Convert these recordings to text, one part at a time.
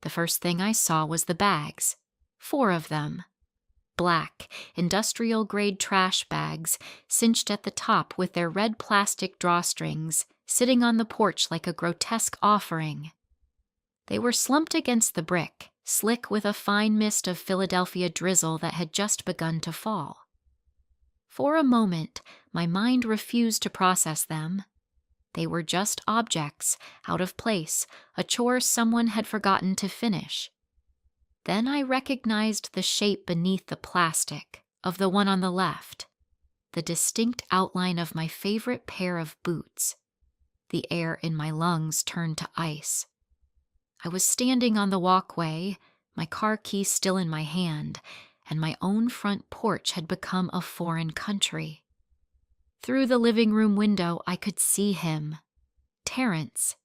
The first thing I saw was the bags. 4 of them. Black, industrial-grade trash bags, cinched at the top with their red plastic drawstrings, sitting on the porch like a grotesque offering. They were slumped against the brick, slick with a fine mist of Philadelphia drizzle that had just begun to fall. For a moment, my mind refused to process them. They were just objects, out of place, a chore someone had forgotten to finish. Then I recognized the shape beneath the plastic of the one on the left, the distinct outline of my favorite pair of boots. The air in my lungs turned to ice. I was standing on the walkway, my car key still in my hand, and my own front porch had become a foreign country. Through the living room window, I could see him. Terrence.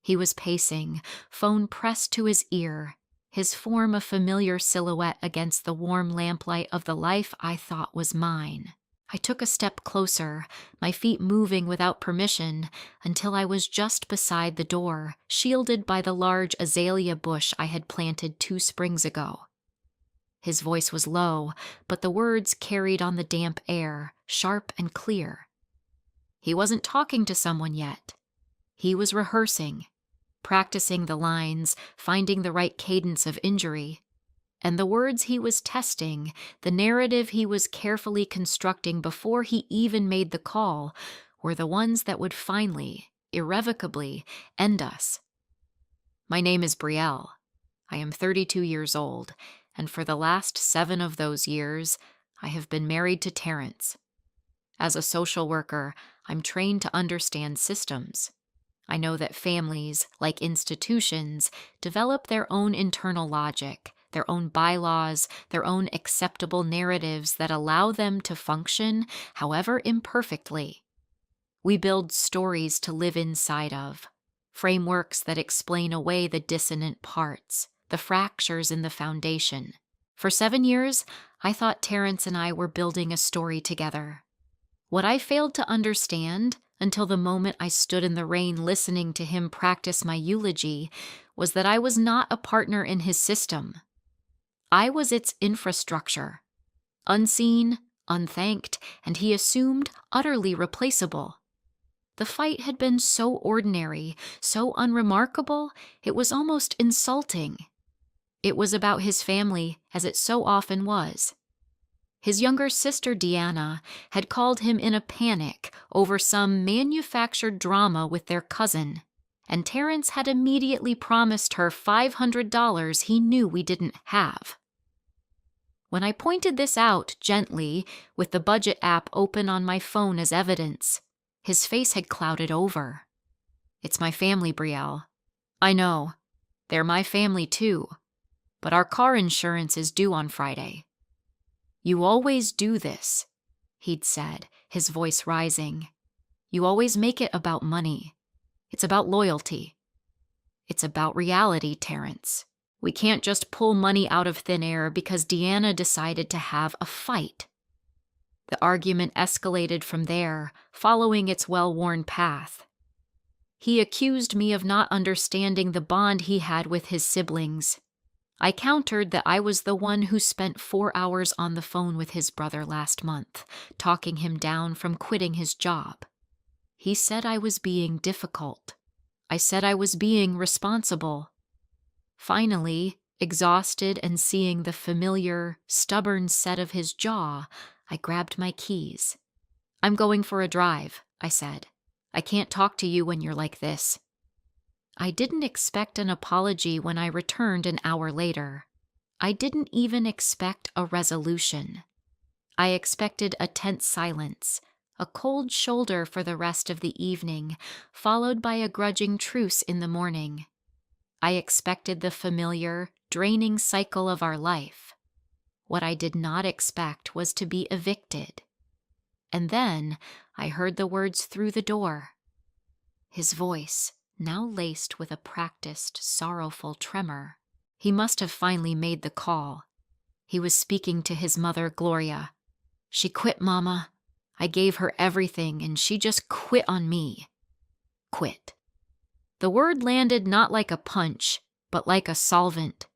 He was pacing, phone pressed to his ear, his form a familiar silhouette against the warm lamplight of the life I thought was mine. I took a step closer, my feet moving without permission, until I was just beside the door, shielded by the large azalea bush I had planted 2 springs ago. His voice was low, but the words carried on the damp air, sharp and clear. He wasn't talking to someone yet. He was rehearsing, practicing the lines, finding the right cadence of injury. And the words he was testing, the narrative he was carefully constructing before he even made the call, were the ones that would finally, irrevocably, end us. My name is Brielle. I am 32 years old, and for the last 7 of those years, I have been married to Terrence. As a social worker, I'm trained to understand systems. I know that families, like institutions, develop their own internal logic, their own bylaws, their own acceptable narratives that allow them to function, however imperfectly. We build stories to live inside of, frameworks that explain away the dissonant parts, the fractures in the foundation. For 7 years, I thought Terrence and I were building a story together. What I failed to understand, until the moment I stood in the rain listening to him practice my eulogy, was that I was not a partner in his system. I was its infrastructure. Unseen, unthanked, and he assumed utterly replaceable. The fight had been so ordinary, so unremarkable, it was almost insulting. It was about his family, as it so often was. His younger sister, Deanna, had called him in a panic over some manufactured drama with their cousin, and Terrence had immediately promised her $500 he knew we didn't have. When I pointed this out gently, with the budget app open on my phone as evidence, his face had clouded over. It's my family, Brielle. I know. They're my family too. But our car insurance is due on Friday. You always do this, he'd said, his voice rising. You always make it about money. It's about loyalty. It's about reality, Terrence. We can't just pull money out of thin air because Deanna decided to have a fight. The argument escalated from there, following its well-worn path. He accused me of not understanding the bond he had with his siblings. I countered that I was the one who spent 4 hours on the phone with his brother last month, talking him down from quitting his job. He said I was being difficult. I said I was being responsible. Finally, exhausted and seeing the familiar, stubborn set of his jaw, I grabbed my keys. I'm going for a drive, I said. I can't talk to you when you're like this. I didn't expect an apology when I returned an hour later. I didn't even expect a resolution. I expected a tense silence, a cold shoulder for the rest of the evening, followed by a grudging truce in the morning. I expected the familiar, draining cycle of our life. What I did not expect was to be evicted. And then I heard the words through the door. His voice, now laced with a practiced, sorrowful tremor. He must have finally made the call. He was speaking to his mother, Gloria. She quit, Mama. I gave her everything, and she just quit on me. Quit. The word landed not like a punch, but like a solvent,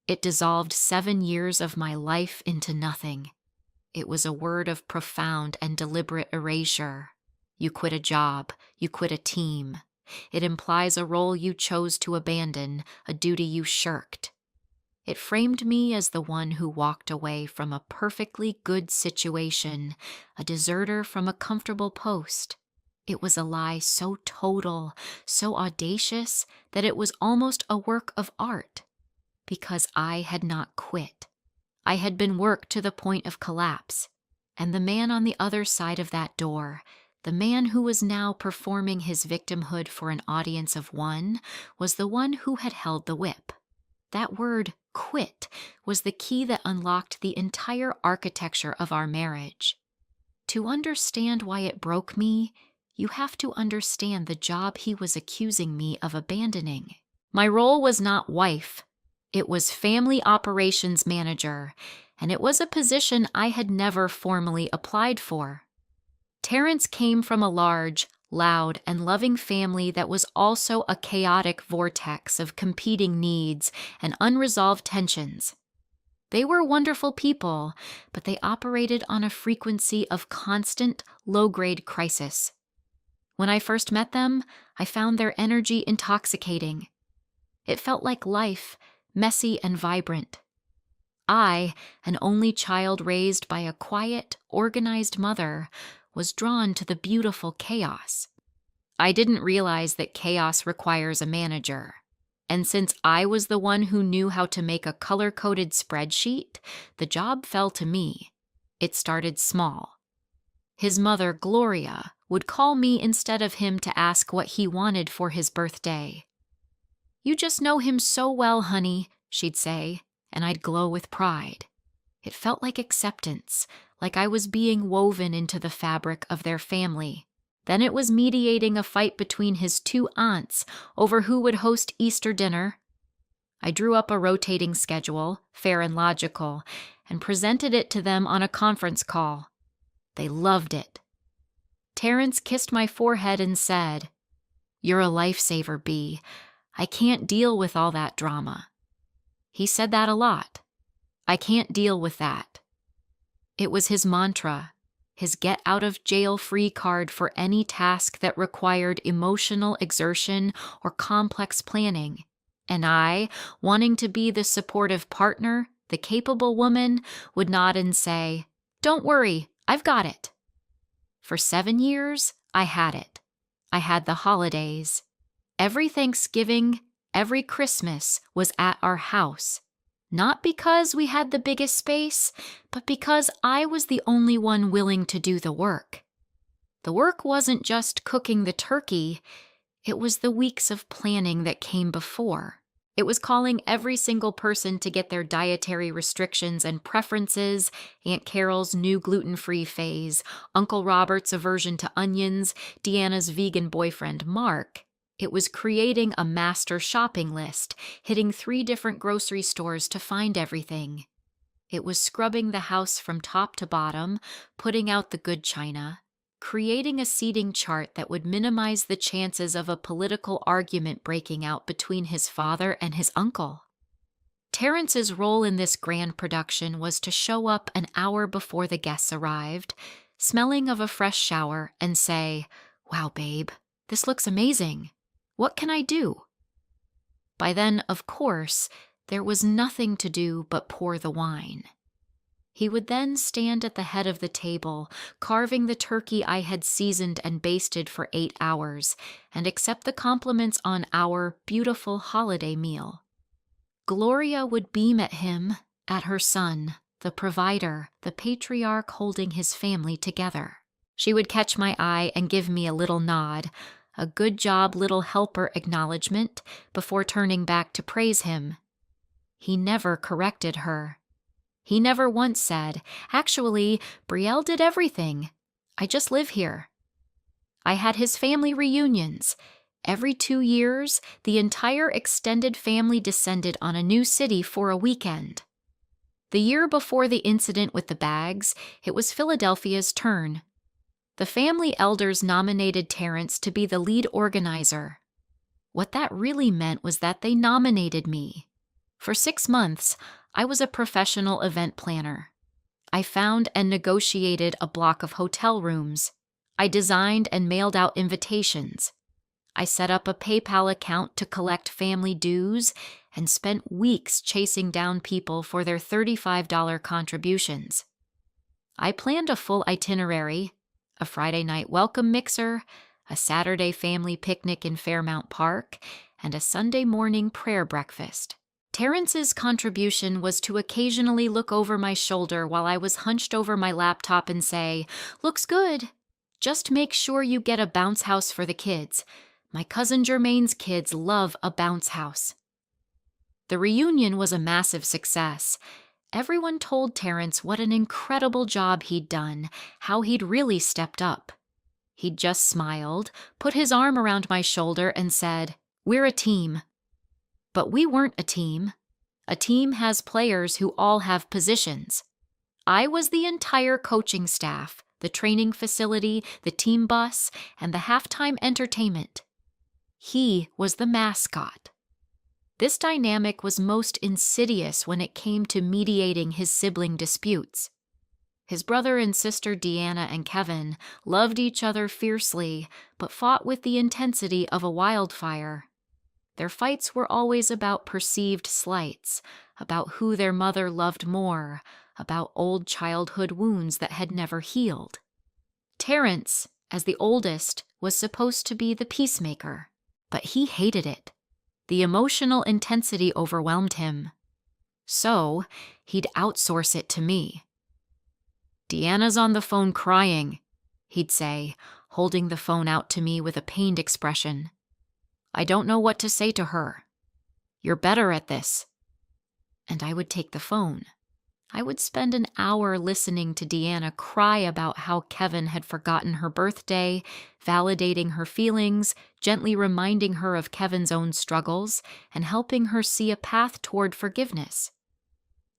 it dissolved 7 years of my life into nothing. It was a word of profound and deliberate erasure. You quit a job, you quit a team. It implies a role you chose to abandon, a duty you shirked. It framed me as the one who walked away from a perfectly good situation, a deserter from a comfortable post. It was a lie so total, so audacious, that it was almost a work of art. Because I had not quit. I had been worked to the point of collapse. And the man on the other side of that door, the man who was now performing his victimhood for an audience of one, was the one who had held the whip. That word, quit, was the key that unlocked the entire architecture of our marriage. To understand why it broke me, you have to understand the job he was accusing me of abandoning. My role was not wife. It was family operations manager, and it was a position I had never formally applied for. Terrence came from a large, loud, and loving family that was also a chaotic vortex of competing needs and unresolved tensions. They were wonderful people, but they operated on a frequency of constant, low-grade crisis. When I first met them, I found their energy intoxicating. It felt like life, messy and vibrant. I, an only child raised by a quiet, organized mother, was drawn to the beautiful chaos. I didn't realize that chaos requires a manager. And since I was the one who knew how to make a color-coded spreadsheet, the job fell to me. It started small. His mother, Gloria, would call me instead of him to ask what he wanted for his birthday. "You just know him so well, honey," she'd say, and I'd glow with pride. It felt like acceptance, like I was being woven into the fabric of their family. Then it was mediating a fight between his 2 aunts over who would host Easter dinner. I drew up a rotating schedule, fair and logical, and presented it to them on a conference call. They loved it. Terrence kissed my forehead and said, "You're a lifesaver, Bea. I can't deal with all that drama." He said that a lot. I can't deal with that. It was his mantra, his get-out-of-jail-free card for any task that required emotional exertion or complex planning. And I, wanting to be the supportive partner, the capable woman, would nod and say, "Don't worry, I've got it." For 7 years, I had it. I had the holidays. Every Thanksgiving, every Christmas was at our house. Not because we had the biggest space, but because I was the only one willing to do the work. The work wasn't just cooking the turkey, it was the weeks of planning that came before. It was calling every single person to get their dietary restrictions and preferences, Aunt Carol's new gluten-free phase, Uncle Robert's aversion to onions, Deanna's vegan boyfriend, Mark. It was creating a master shopping list, hitting 3 different grocery stores to find everything. It was scrubbing the house from top to bottom, putting out the good china, creating a seating chart that would minimize the chances of a political argument breaking out between his father and his uncle. Terrence's role in this grand production was to show up an hour before the guests arrived, smelling of a fresh shower, and say, "Wow, babe, this looks amazing. What can I do?" By then, of course, there was nothing to do but pour the wine. He would then stand at the head of the table, carving the turkey I had seasoned and basted for 8 hours, and accept the compliments on our beautiful holiday meal. Gloria would beam at him, at her son, the provider, the patriarch holding his family together. She would catch my eye and give me a little nod, a good job little helper acknowledgement, before turning back to praise him. He never corrected her. He never once said, "Actually, Brielle did everything. I just live here." I had his family reunions. Every 2 years, the entire extended family descended on a new city for a weekend. The year before the incident with the bags, it was Philadelphia's turn. The family elders nominated Terrence to be the lead organizer. What that really meant was that they nominated me. For 6 months, I was a professional event planner. I found and negotiated a block of hotel rooms. I designed and mailed out invitations. I set up a PayPal account to collect family dues and spent weeks chasing down people for their $35 contributions. I planned a full itinerary, a Friday night welcome mixer, a Saturday family picnic in Fairmount Park, and a Sunday morning prayer breakfast. Terrence's contribution was to occasionally look over my shoulder while I was hunched over my laptop and say, "Looks good. Just make sure you get a bounce house for the kids. My cousin Jermaine's kids love a bounce house." The reunion was a massive success. Everyone told Terrence what an incredible job he'd done, how he'd really stepped up. He'd just smiled, put his arm around my shoulder, and said, "We're a team." But we weren't a team. A team has players who all have positions. I was the entire coaching staff, the training facility, the team bus, and the halftime entertainment. He was the mascot. This dynamic was most insidious when it came to mediating his sibling disputes. His brother and sister Deanna and Kevin loved each other fiercely, but fought with the intensity of a wildfire. Their fights were always about perceived slights, about who their mother loved more, about old childhood wounds that had never healed. Terrence, as the oldest, was supposed to be the peacemaker, but he hated it. The emotional intensity overwhelmed him. So, he'd outsource it to me. "Deanna's on the phone crying," he'd say, holding the phone out to me with a pained expression. "I don't know what to say to her. You're better at this." And I would take the phone. I would spend an hour listening to Deanna cry about how Kevin had forgotten her birthday, validating her feelings, gently reminding her of Kevin's own struggles, and helping her see a path toward forgiveness.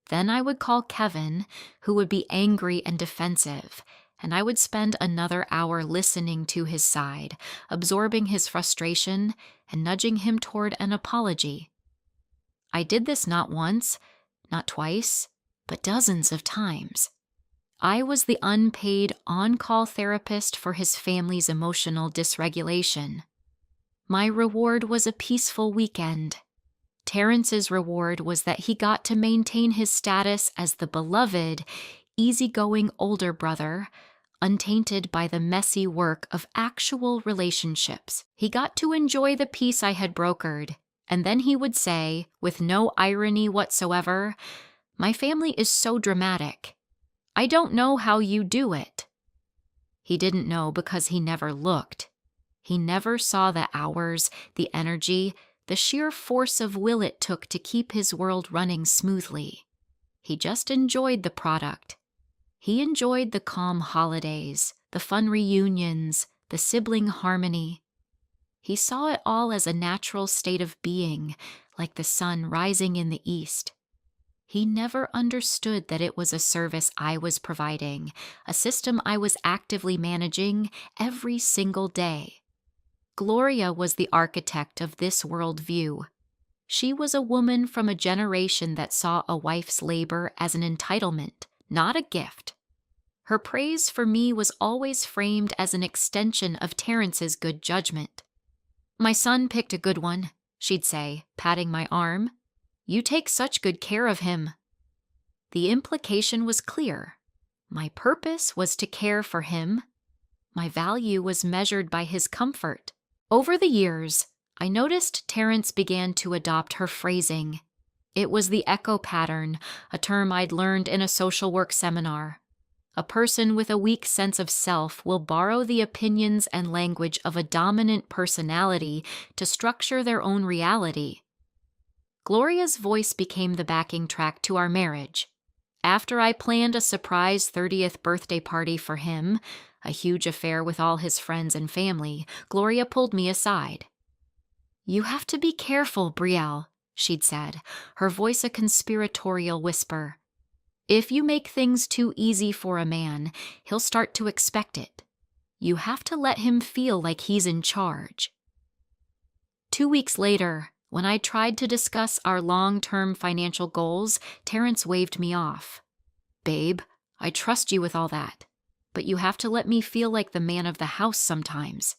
Then I would call Kevin, who would be angry and defensive, and I would spend another hour listening to his side, absorbing his frustration and nudging him toward an apology. I did this not once, not twice, but dozens of times. I was the unpaid on-call therapist for his family's emotional dysregulation. My reward was a peaceful weekend. Terrence's reward was that he got to maintain his status as the beloved, easygoing older brother, untainted by the messy work of actual relationships. He got to enjoy the peace I had brokered, and then he would say, with no irony whatsoever, "My family is so dramatic. I don't know how you do it." He didn't know because he never looked. He never saw the hours, the energy, the sheer force of will it took to keep his world running smoothly. He just enjoyed the product. He enjoyed the calm holidays, the fun reunions, the sibling harmony. He saw it all as a natural state of being, like the sun rising in the east. He never understood that it was a service I was providing, a system I was actively managing every single day. Gloria was the architect of this worldview. She was a woman from a generation that saw a wife's labor as an entitlement, not a gift. Her praise for me was always framed as an extension of Terrence's good judgment. "My son picked a good one," she'd say, patting my arm. "You take such good care of him." The implication was clear. My purpose was to care for him. My value was measured by his comfort. Over the years, I noticed Terrence began to adopt her phrasing. It was the echo pattern, a term I'd learned in a social work seminar. A person with a weak sense of self will borrow the opinions and language of a dominant personality to structure their own reality. Gloria's voice became the backing track to our marriage. After I planned a surprise 30th birthday party for him, a huge affair with all his friends and family, Gloria pulled me aside. "You have to be careful, Brielle," she'd said, her voice a conspiratorial whisper. "If you make things too easy for a man, he'll start to expect it. You have to let him feel like he's in charge." 2 weeks later, when I tried to discuss our long-term financial goals, Terrence waved me off. "Babe, I trust you with all that, but you have to let me feel like the man of the house sometimes."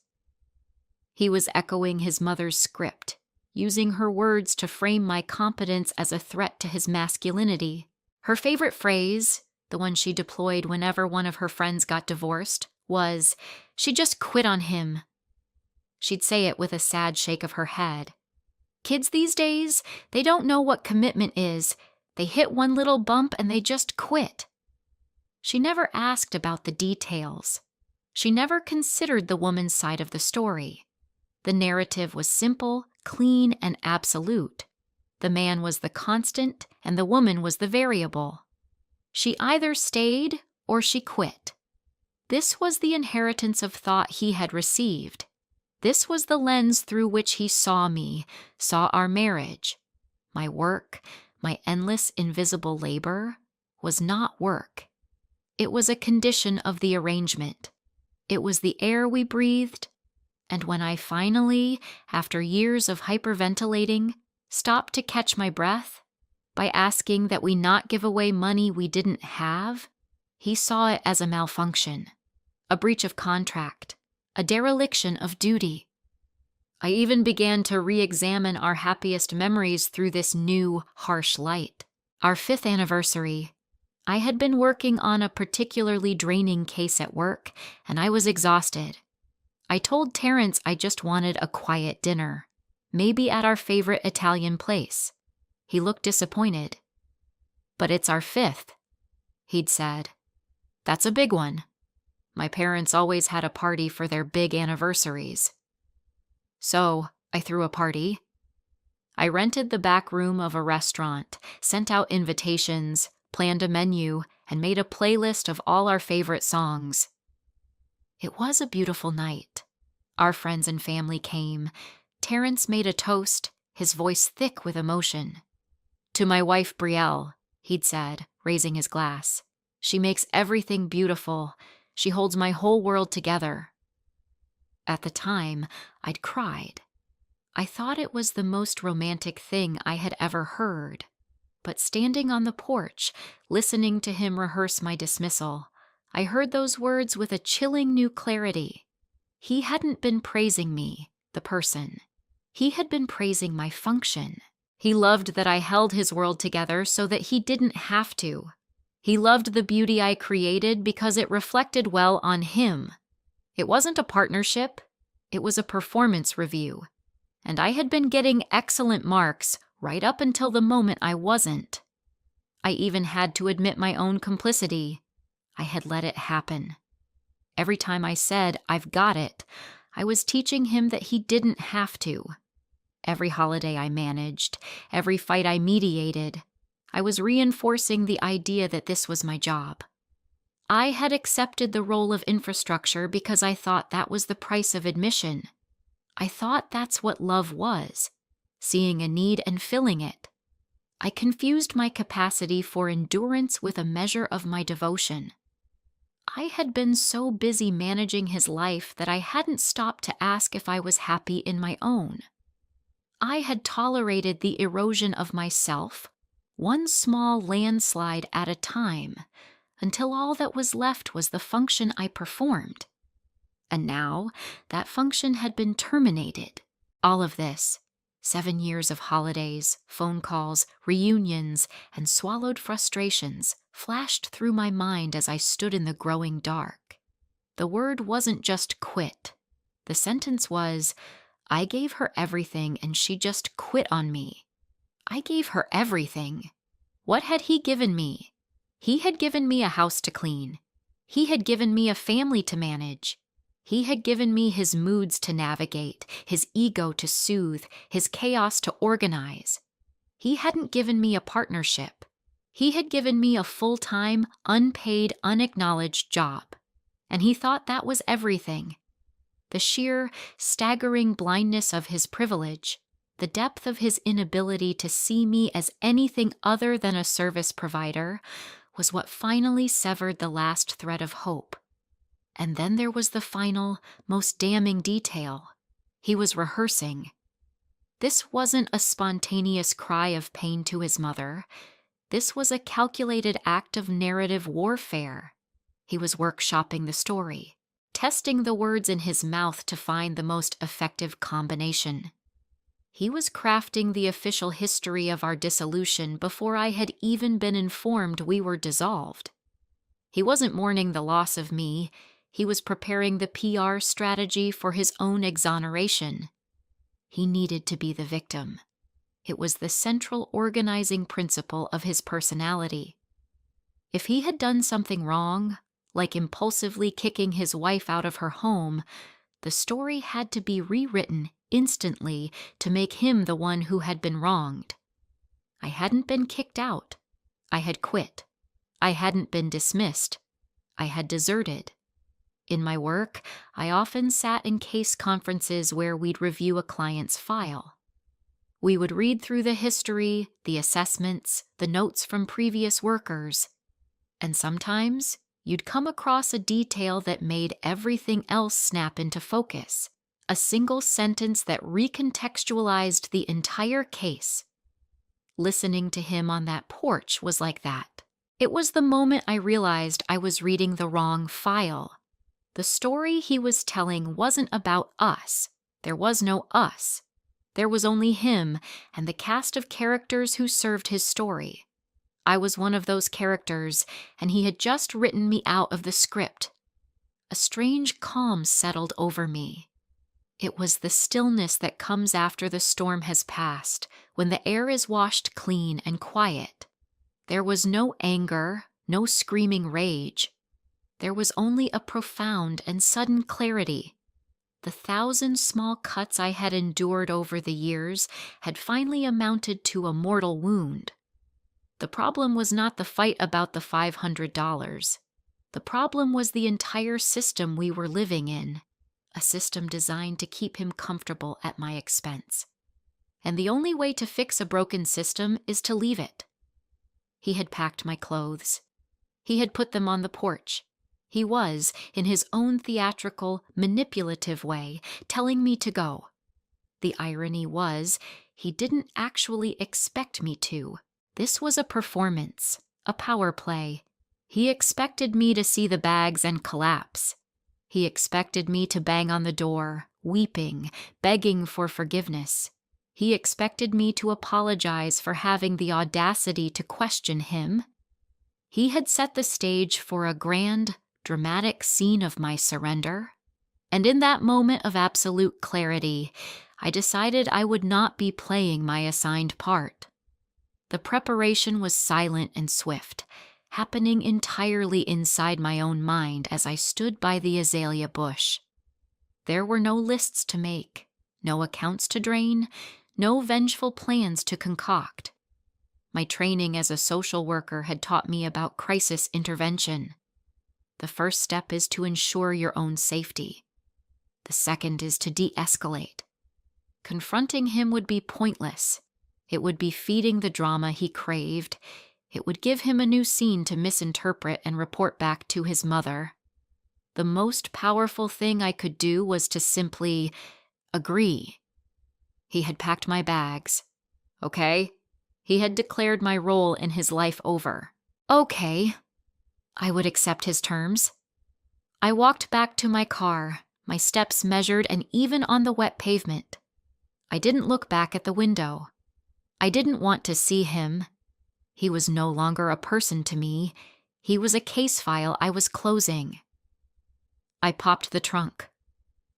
He was echoing his mother's script, using her words to frame my competence as a threat to his masculinity. Her favorite phrase, the one she deployed whenever one of her friends got divorced, was, "She just quit on him." She'd say it with a sad shake of her head. Kids these days, they don't know what commitment is. They hit one little bump and they just quit. She never asked about the details. She never considered the woman's side of the story. The narrative was simple, clean, and absolute. The man was the constant, and the woman was the variable. She either stayed or she quit. This was the inheritance of thought he had received. This was the lens through which he saw me, saw our marriage. My work, my endless invisible labor, was not work. It was a condition of the arrangement. It was the air we breathed. And when I finally, after years of hyperventilating, stopped to catch my breath by asking that we not give away money we didn't have, he saw it as a malfunction, a breach of contract, a dereliction of duty. I even began to re-examine our happiest memories through this new, harsh light. Our 5th anniversary. I had been working on a particularly draining case at work, and I was exhausted. I told Terrence I just wanted a quiet dinner, maybe at our favorite Italian place. He looked disappointed. "But it's our 5th, he'd said. "That's a big one. My parents always had a party for their big anniversaries." So I threw a party. I rented the back room of a restaurant, sent out invitations, planned a menu, and made a playlist of all our favorite songs. It was a beautiful night. Our friends and family came. Terrence made a toast, his voice thick with emotion. "To my wife, Brielle," he'd said, raising his glass. "She makes everything beautiful. She holds my whole world together." At the time, I'd cried. I thought it was the most romantic thing I had ever heard. But standing on the porch, listening to him rehearse my dismissal, I heard those words with a chilling new clarity. He hadn't been praising me, the person. He had been praising my function. He loved that I held his world together so that he didn't have to. He loved the beauty I created because it reflected well on him. It wasn't a partnership. It was a performance review. And I had been getting excellent marks right up until the moment I wasn't. I even had to admit my own complicity. I had let it happen. Every time I said, "I've got it," I was teaching him that he didn't have to. Every holiday I managed, every fight I mediated, I was reinforcing the idea that this was my job. I had accepted the role of infrastructure because I thought that was the price of admission. I thought that's what love was, seeing a need and filling it. I confused my capacity for endurance with a measure of my devotion. I had been so busy managing his life that I hadn't stopped to ask if I was happy in my own. I had tolerated the erosion of myself, one small landslide at a time, until all that was left was the function I performed. And now, that function had been terminated. All of this, 7 years of holidays, phone calls, reunions, and swallowed frustrations, flashed through my mind as I stood in the growing dark. The word wasn't just quit. The sentence was, I gave her everything and she just quit on me. I gave her everything. What had he given me? He had given me a house to clean. He had given me a family to manage. He had given me his moods to navigate, his ego to soothe, his chaos to organize. He hadn't given me a partnership. He had given me a full-time, unpaid, unacknowledged job. And he thought that was everything. The sheer, staggering blindness of his privilege, the depth of his inability to see me as anything other than a service provider, was what finally severed the last thread of hope. And then there was the final, most damning detail. He was rehearsing. This wasn't a spontaneous cry of pain to his mother. This was a calculated act of narrative warfare. He was workshopping the story, testing the words in his mouth to find the most effective combination. He was crafting the official history of our dissolution before I had even been informed we were dissolved. He wasn't mourning the loss of me. He was preparing the PR strategy for his own exoneration. He needed to be the victim. It was the central organizing principle of his personality. If he had done something wrong, like impulsively kicking his wife out of her home, the story had to be rewritten instantly to make him the one who had been wronged. I hadn't been kicked out. I had quit. I hadn't been dismissed. I had deserted. In my work, I often sat in case conferences where we'd review a client's file. We would read through the history, the assessments, the notes from previous workers, and sometimes you'd come across a detail that made everything else snap into focus, a single sentence that recontextualized the entire case. Listening to him on that porch was like that. It was the moment I realized I was reading the wrong file. The story he was telling wasn't about us. There was no us. There was only him and the cast of characters who served his story. I was one of those characters, and he had just written me out of the script. A strange calm settled over me. It was the stillness that comes after the storm has passed, when the air is washed clean and quiet. There was no anger, no screaming rage. There was only a profound and sudden clarity. The 1,000 small cuts I had endured over the years had finally amounted to a mortal wound. The problem was not the fight about the $500. The problem was the entire system we were living in, a system designed to keep him comfortable at my expense. And the only way to fix a broken system is to leave it. He had packed my clothes. He had put them on the porch. He was, in his own theatrical, manipulative way, telling me to go. The irony was, he didn't actually expect me to. This was a performance, a power play. He expected me to see the bags and collapse. He expected me to bang on the door, weeping, begging for forgiveness. He expected me to apologize for having the audacity to question him. He had set the stage for a grand, dramatic scene of my surrender. And in that moment of absolute clarity, I decided I would not be playing my assigned part. The preparation was silent and swift, happening entirely inside my own mind as I stood by the azalea bush. There were no lists to make, no accounts to drain, no vengeful plans to concoct. My training as a social worker had taught me about crisis intervention. The first step is to ensure your own safety. The second is to de-escalate. Confronting him would be pointless. It would be feeding the drama he craved. It would give him a new scene to misinterpret and report back to his mother. The most powerful thing I could do was to simply agree. He had packed my bags. Okay? He had declared my role in his life over. Okay. I would accept his terms. I walked back to my car, my steps measured and even on the wet pavement. I didn't look back at the window. I didn't want to see him. He was no longer a person to me. He was a case file I was closing. I popped the trunk.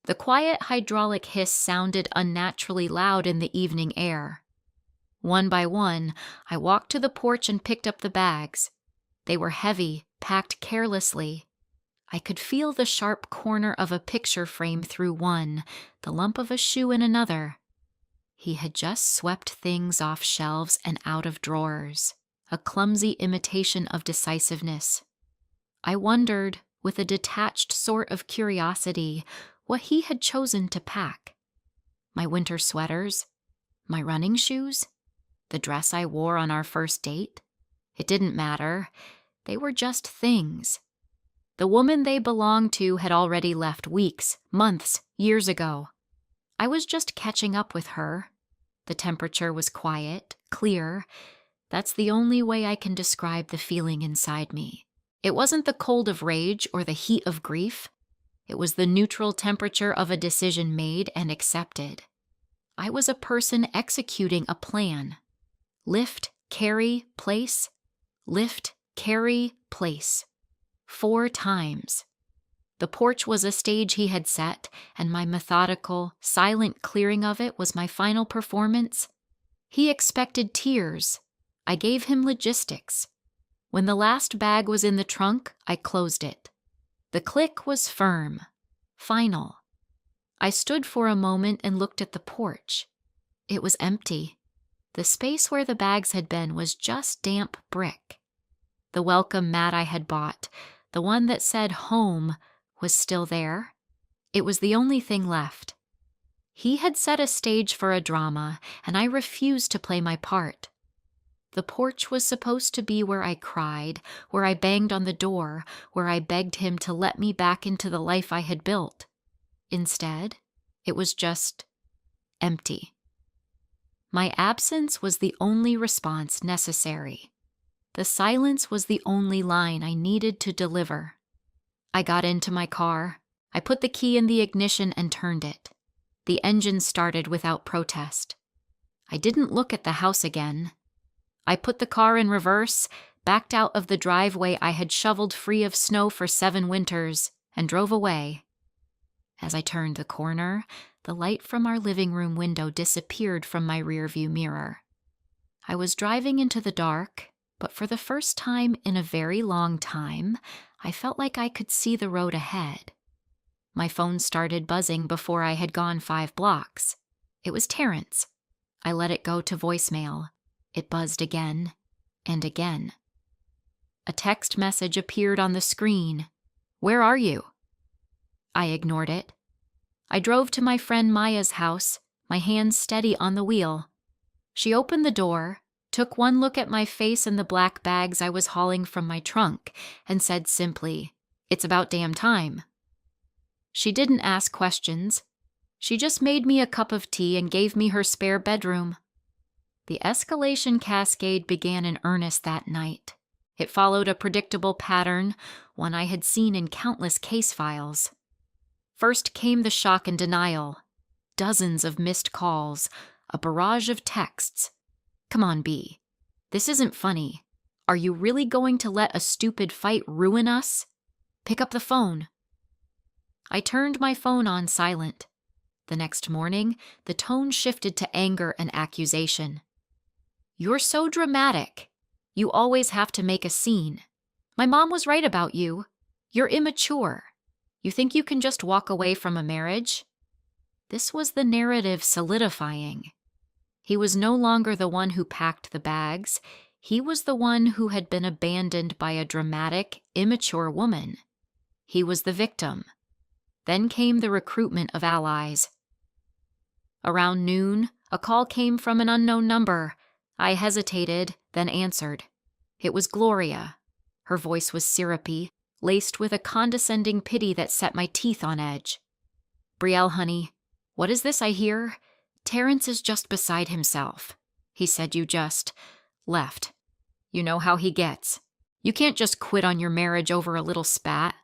The quiet hydraulic hiss sounded unnaturally loud in the evening air. One by one, I walked to the porch and picked up the bags. They were heavy, packed carelessly. I could feel the sharp corner of a picture frame through one, the lump of a shoe in another. He had just swept things off shelves and out of drawers, a clumsy imitation of decisiveness. I wondered, with a detached sort of curiosity, what he had chosen to pack. My winter sweaters? My running shoes? The dress I wore on our first date? It didn't matter. They were just things. The woman they belonged to had already left weeks, months, years ago. I was just catching up with her. The temperature was quiet, clear. That's the only way I can describe the feeling inside me. It wasn't the cold of rage or the heat of grief. It was the neutral temperature of a decision made and accepted. I was a person executing a plan. Lift, carry, place. Lift, carry, place. 4 times. The porch was a stage he had set, and my methodical, silent clearing of it was my final performance. He expected tears. I gave him logistics. When the last bag was in the trunk, I closed it. The click was firm, final. I stood for a moment and looked at the porch. It was empty. The space where the bags had been was just damp brick. The welcome mat I had bought, the one that said home, was still there. It was the only thing left. He had set a stage for a drama, and I refused to play my part. The porch was supposed to be where I cried, where I banged on the door, where I begged him to let me back into the life I had built. Instead, it was just empty. My absence was the only response necessary. The silence was the only line I needed to deliver. I got into my car. I put the key in the ignition and turned it. The engine started without protest. I didn't look at the house again. I put the car in reverse, backed out of the driveway I had shoveled free of snow for 7 winters, and drove away. As I turned the corner, the light from our living room window disappeared from my rearview mirror. I was driving into the dark, but for the first time in a very long time, I felt like I could see the road ahead. My phone started buzzing before I had gone 5 blocks. It was Terrence. I let it go to voicemail. It buzzed again and again. A text message appeared on the screen. "Where are you?" I ignored it. I drove to my friend Maya's house, my hands steady on the wheel. She opened the door, took one look at my face and the black bags I was hauling from my trunk, and said simply, "It's about damn time." She didn't ask questions. She just made me a cup of tea and gave me her spare bedroom. The escalation cascade began in earnest that night. It followed a predictable pattern, one I had seen in countless case files. First came the shock and denial. Dozens of missed calls, a barrage of texts. "Come on, B. This isn't funny. Are you really going to let a stupid fight ruin us? Pick up the phone." I turned my phone on silent. The next morning, the tone shifted to anger and accusation. "You're so dramatic. You always have to make a scene. My mom was right about you. You're immature. You think you can just walk away from a marriage?" This was the narrative solidifying. He was no longer the one who packed the bags. He was the one who had been abandoned by a dramatic, immature woman. He was the victim. Then came the recruitment of allies. Around noon, a call came from an unknown number. I hesitated, then answered. It was Gloria. Her voice was syrupy, laced with a condescending pity that set my teeth on edge. "Brielle, honey, what is this I hear? Terrence is just beside himself. He said you just left. You know how he gets. You can't just quit on your marriage over a little spat."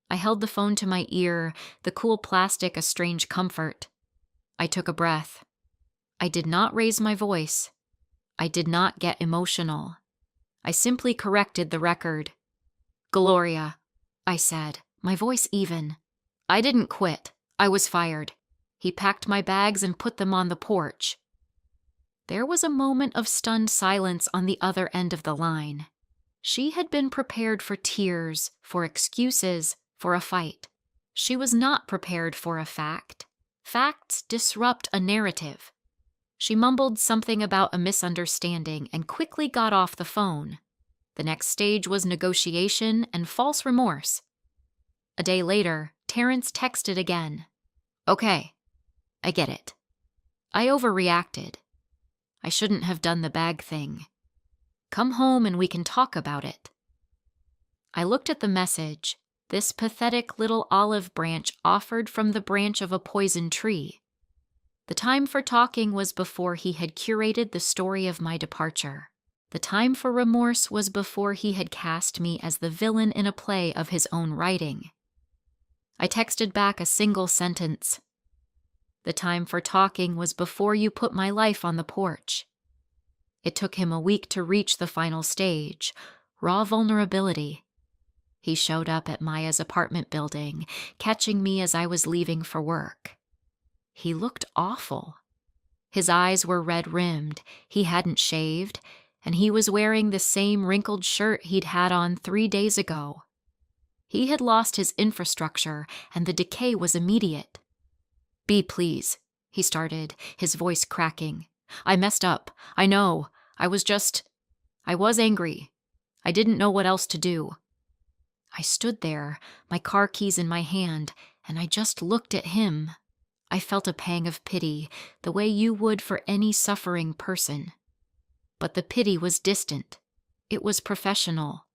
I held the phone to my ear, the cool plastic a strange comfort. I took a breath. I did not raise my voice. I did not get emotional. I simply corrected the record. "Gloria," I said, my voice even. "I didn't quit. I was fired." He packed my bags and put them on the porch. There was a moment of stunned silence on the other end of the line. She had been prepared for tears, for excuses, for a fight. She was not prepared for a fact. Facts disrupt a narrative. She mumbled something about a misunderstanding and quickly got off the phone. The next stage was negotiation and false remorse. A day later, Terrence texted again. "Okay, I get it. I overreacted. I shouldn't have done the bag thing. Come home and we can talk about it." I looked at the message, this pathetic little olive branch offered from the branch of a poison tree. The time for talking was before he had curated the story of my departure. The time for remorse was before he had cast me as the villain in a play of his own writing. I texted back a single sentence. The time for talking was before you put my life on the porch. It took him a week to reach the final stage, raw vulnerability. He showed up at Maya's apartment building, catching me as I was leaving for work. He looked awful. His eyes were red-rimmed, he hadn't shaved, and he was wearing the same wrinkled shirt he'd had on 3 days ago. He had lost his infrastructure, and the decay was immediate. "B, please," he started, his voice cracking. "I messed up. I know. I was angry. I didn't know what else to do." I stood there, my car keys in my hand, and I just looked at him. I felt a pang of pity, the way you would for any suffering person. But the pity was distant. It was professional.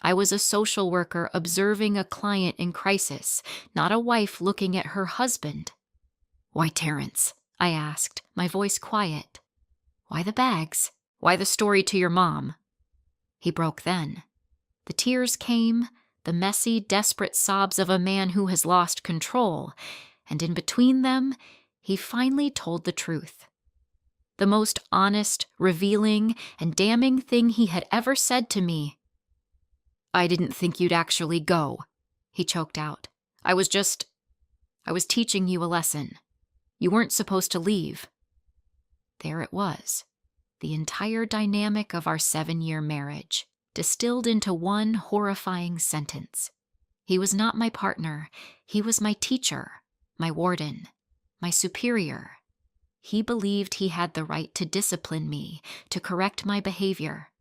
I was a social worker observing a client in crisis, not a wife looking at her husband. "Why Terrence?" I asked, my voice quiet. "Why the bags? Why the story to your mom?" He broke then. The tears came, the messy, desperate sobs of a man who has lost control, and in between them, he finally told the truth. The most honest, revealing, and damning thing he had ever said to me. "I didn't think you'd actually go," he choked out. I was teaching you a lesson. You weren't supposed to leave." There it was, the entire dynamic of our 7-year marriage, distilled into one horrifying sentence. He was not my partner. He was my teacher, my warden, my superior. He believed he had the right to discipline me, to correct my behavior.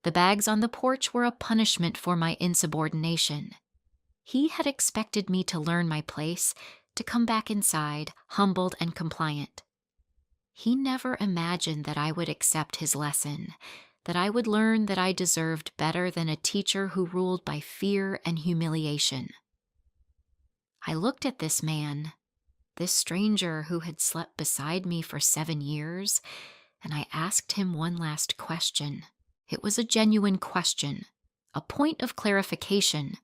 The bags on the porch were a punishment for my insubordination. He had expected me to learn my place, to come back inside, humbled and compliant. He never imagined that I would accept his lesson, that I would learn that I deserved better than a teacher who ruled by fear and humiliation. I looked at this man, this stranger who had slept beside me for 7 years, and I asked him one last question. It was a genuine question, a point of clarification.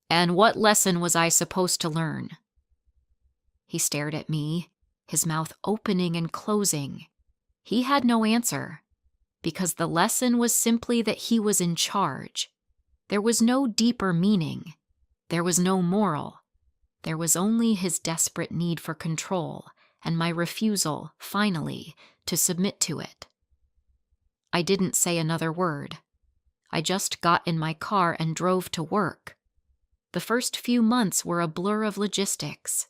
"And what lesson was I supposed to learn?" He stared at me, his mouth opening and closing. He had no answer, because the lesson was simply that he was in charge. There was no deeper meaning. There was no moral. There was only his desperate need for control and my refusal, finally, to submit to it. I didn't say another word. I just got in my car and drove to work. The first few months were a blur of logistics.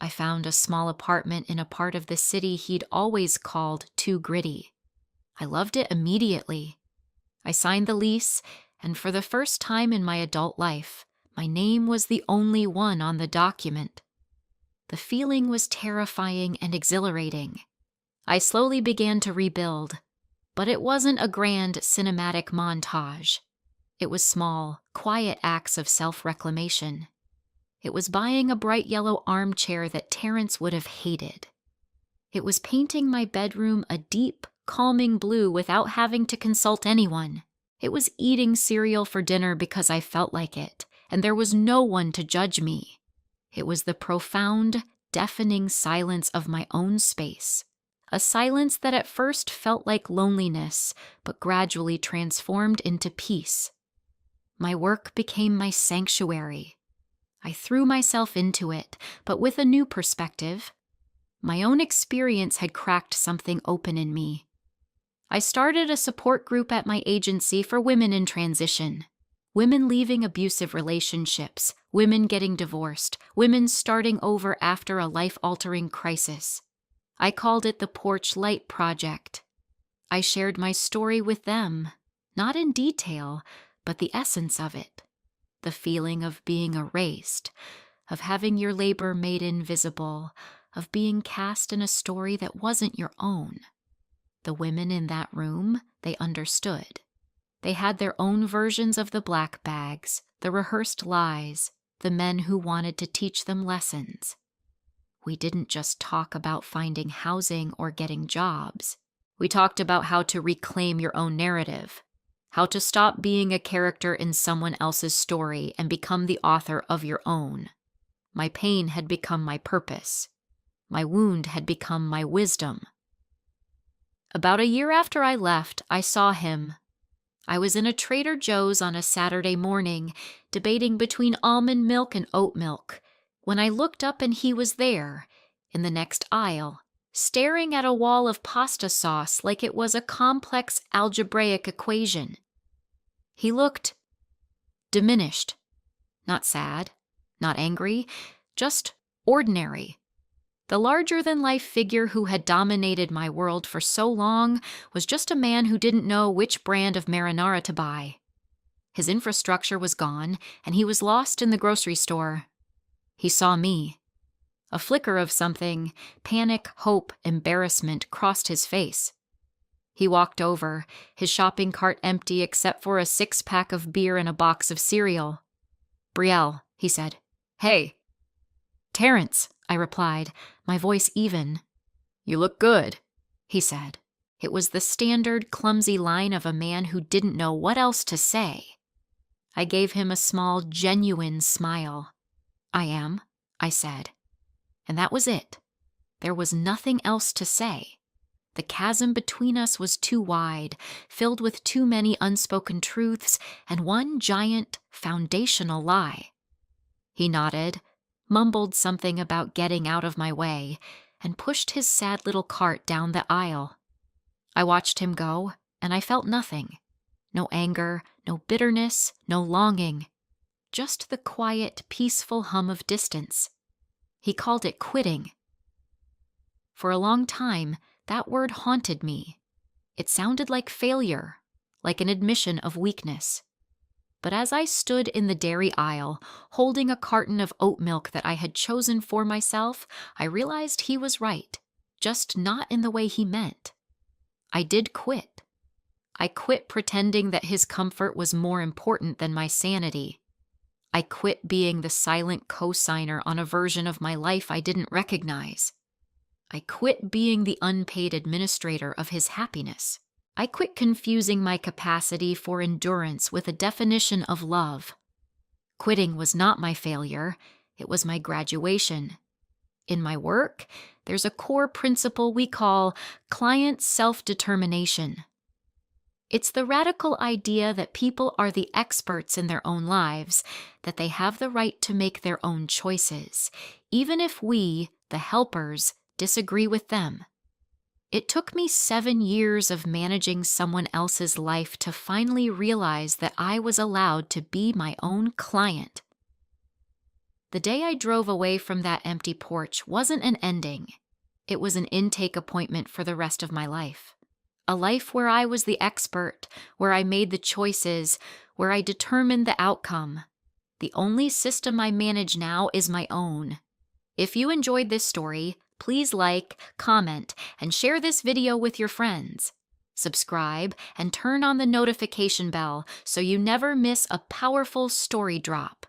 I found a small apartment in a part of the city he'd always called too gritty. I loved it immediately. I signed the lease, and for the first time in my adult life, my name was the only one on the document. The feeling was terrifying and exhilarating. I slowly began to rebuild, but it wasn't a grand cinematic montage. It was small, quiet acts of self-reclamation. It was buying a bright yellow armchair that Terrence would have hated. It was painting my bedroom a deep, calming blue without having to consult anyone. It was eating cereal for dinner because I felt like it, and there was no one to judge me. It was the profound, deafening silence of my own space. A silence that at first felt like loneliness, but gradually transformed into peace. My work became my sanctuary. I threw myself into it, but with a new perspective. My own experience had cracked something open in me. I started a support group at my agency for women in transition. Women leaving abusive relationships, women getting divorced, women starting over after a life-altering crisis. I called it the Porch Light Project. I shared my story with them, not in detail, but the essence of it. The feeling of being erased, of having your labor made invisible, of being cast in a story that wasn't your own. The women in that room, they understood. They had their own versions of the black bags, the rehearsed lies, the men who wanted to teach them lessons. We didn't just talk about finding housing or getting jobs. We talked about how to reclaim your own narrative, how to stop being a character in someone else's story and become the author of your own. My pain had become my purpose. My wound had become my wisdom. About a year after I left, I saw him. I was in a Trader Joe's on a Saturday morning, debating between almond milk and oat milk, when I looked up and he was there, in the next aisle, staring at a wall of pasta sauce like it was a complex algebraic equation. He looked diminished, not sad, not angry, just ordinary. The larger-than-life figure who had dominated my world for so long was just a man who didn't know which brand of marinara to buy. His infrastructure was gone, and he was lost in the grocery store. He saw me. A flicker of something, panic, hope, embarrassment, crossed his face. He walked over, his shopping cart empty except for a 6-pack of beer and a box of cereal. "Brielle," he said. "Hey." "Terrence," I replied, my voice even. "You look good," he said. It was the standard, clumsy line of a man who didn't know what else to say. I gave him a small, genuine smile. "I am," I said. And that was it. There was nothing else to say. The chasm between us was too wide, filled with too many unspoken truths and one giant, foundational lie. He nodded, mumbled something about getting out of my way, and pushed his sad little cart down the aisle. I watched him go, and I felt nothing. No anger, no bitterness, no longing. Just the quiet, peaceful hum of distance. He called it quitting. For a long time, that word haunted me. It sounded like failure, like an admission of weakness. But as I stood in the dairy aisle, holding a carton of oat milk that I had chosen for myself, I realized he was right, just not in the way he meant. I did quit. I quit pretending that his comfort was more important than my sanity. I quit being the silent co-signer on a version of my life I didn't recognize. I quit being the unpaid administrator of his happiness. I quit confusing my capacity for endurance with a definition of love. Quitting was not my failure, it was my graduation. In my work, there's a core principle we call client self-determination. It's the radical idea that people are the experts in their own lives, that they have the right to make their own choices, even if we, the helpers, disagree with them. It took me 7 years of managing someone else's life to finally realize that I was allowed to be my own client. The day I drove away from that empty porch wasn't an ending. It was an intake appointment for the rest of my life. A life where I was the expert, where I made the choices, where I determined the outcome. The only system I manage now is my own. If you enjoyed this story, please like, comment, and share this video with your friends. Subscribe and turn on the notification bell so you never miss a powerful story drop.